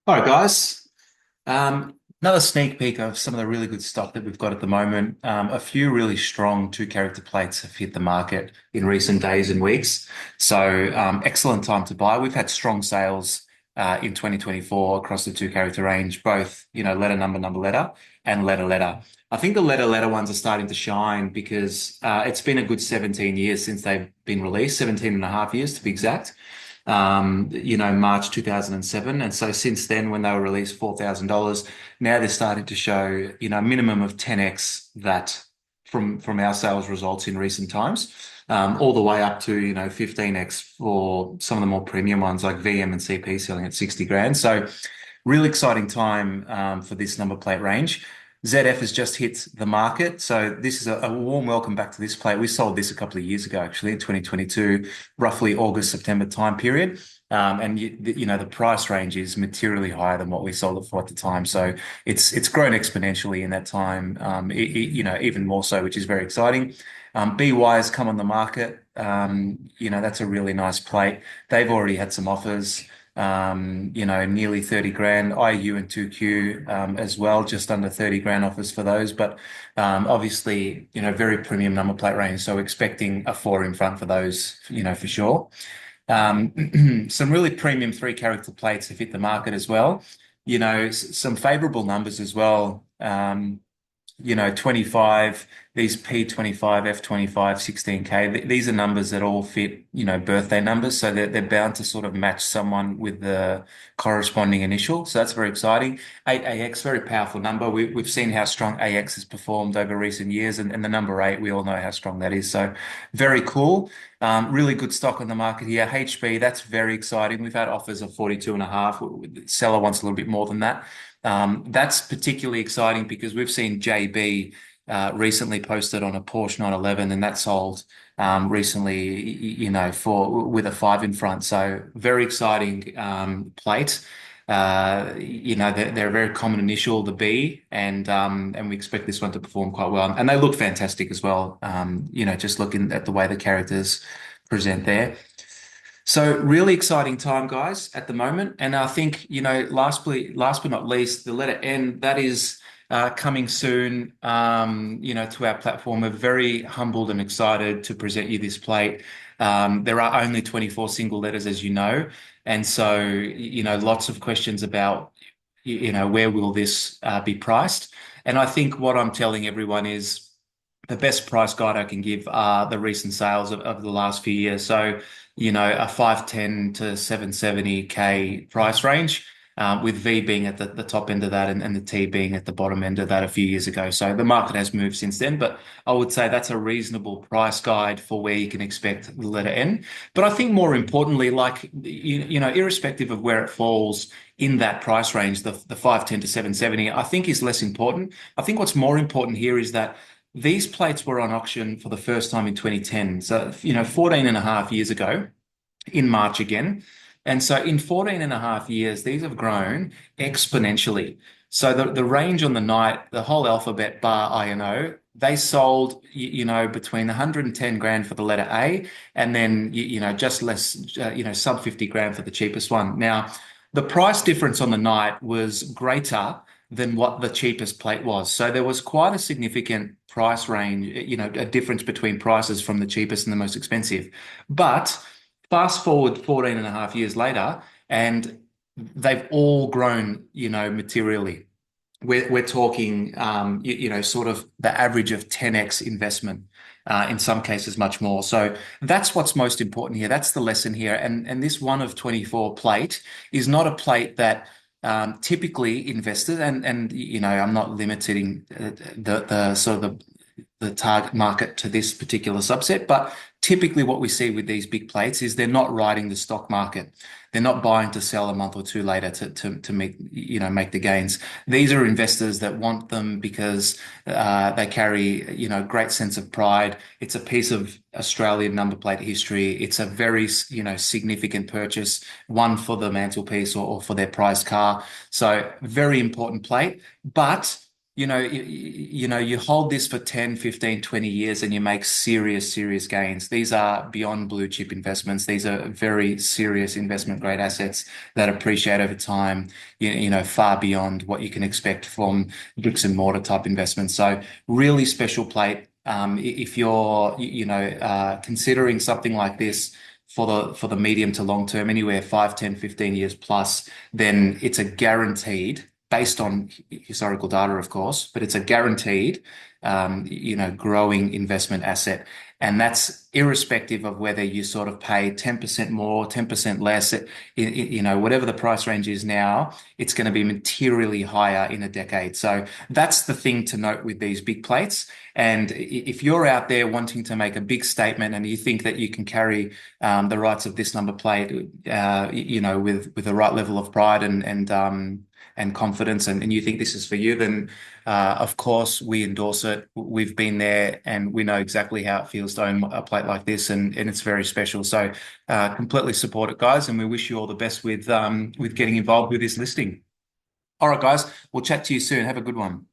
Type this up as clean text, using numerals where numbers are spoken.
All right, guys. Another sneak peek of some of the really good stock that we've got at the moment. A few really strong two-character plates have hit the market in recent days and weeks. So, excellent time to buy. We've had strong sales in 2024 across the two-character range, both, letter, number letter, and letter, letter. I think the letter, letter ones are starting to shine because it's been a good 17 years since they've been released, 17 and a half years to be exact. March 2007. And so since then, when they were released, $4,000, now they're starting to show, a minimum of 10x that from our sales results in recent times, all the way up to, 15x for some of the more premium ones like VM and CP selling at 60 grand. So really exciting time, for this number plate range. ZF has just hit the market. So this is a warm welcome back to this plate. We sold this a couple of years ago, actually, in 2022, roughly August, September time period. The price range is materially higher than what we sold it for at the time. So it's grown exponentially in that time, even more so, which is very exciting. BY has come on the market. That's a really nice plate. They've already had some offers. Nearly 30 grand, IU and 2Q, as well, just under 30 grand offers for those. But obviously, very premium number plate range. So expecting a four in front for those, for sure. Some really premium three-character plates have hit the market as well. Some favorable numbers as well. 25, these P25, F25, 16K, these are numbers that all fit, birthday numbers. So they're bound to sort of match someone with the corresponding initial. So that's very exciting. 8AX, very powerful number. We've seen how strong AX has performed over recent years, and the number 8, we all know how strong that is. So very cool. Really good stock on the market here. HB, that's very exciting. We've had offers of 42 and a half. The seller wants a little bit more than that. That's particularly exciting because we've seen JB recently posted on a Porsche 911, and that sold recently, with a 5 in front. So very exciting plate. They're a very common initial, the B, and we expect this one to perform quite well. And they look fantastic as well. Just looking at the way the characters present there. So really exciting time, guys, at the moment. And I think, last but not least, the letter N, that is coming soon, to our platform. We're very humbled and excited to present you this plate. There are only 24 single letters, as you know. And so, lots of questions about, where will this be priced? And I think what I'm telling everyone is the best price guide I can give are the recent sales of the last few years. So, a 510 to 770K price range, with V being at the top end of that and the T being at the bottom end of that a few years ago. So the market has moved since then, but I would say that's a reasonable price guide for where you can expect the letter N. But I think more importantly, irrespective of where it falls in that price range, the 510 to 770, I think is less important. I think what's more important here is that these plates were on auction for the first time in 2010. So, 14 and a half years ago in March again. And so in 14 and a half years, these have grown exponentially. So the range on the night, the whole alphabet bar INO, they sold, between 110 grand for the letter A, and then, just less, sub 50 grand for the cheapest one. Now, the price difference on the night was greater than what the cheapest plate was. So there was quite a significant price range, a difference between prices from the cheapest and the most expensive. But fast forward 14 and a half years later, and they've all grown, materially. We're talking, sort of the average of 10x investment, in some cases much more. So that's what's most important here. That's the lesson here. And this one of 24 plate is not a plate that typically investors, and I'm not limiting the sort of the target market to this particular subset, but typically what we see with these big plates is they're not riding the stock market. They're not buying to sell a month or two later to make the gains. These are investors that want them because they carry great sense of pride. It's a piece of Australian number plate history. It's a very significant purchase, one for the mantelpiece or for their prized car. So very important plate, but you hold this for 10, 15, 20 years and you make serious gains. These are beyond blue chip investments. These are very serious investment grade assets that appreciate over time, far beyond what you can expect from bricks and mortar type investments. So really special plate. If you're, considering something like this for the medium to long term, anywhere 5, 10, 15 years plus, then it's a guaranteed, based on historical data, of course, but it's a guaranteed, growing investment asset. And that's irrespective of whether you sort of pay 10% more, 10% less, whatever the price range is now, it's going to be materially higher in a decade. So that's the thing to note with these big plates. And if you're out there wanting to make a big statement and you think that you can carry the rights of this number plate, with the right level of pride and confidence, and you think this is for you, then of course we endorse it. We've been there and we know exactly how it feels to own a plate like this, and it's very special. So completely support it, guys, and we wish you all the best with getting involved with this listing. All right, guys, we'll chat to you soon. Have a good one.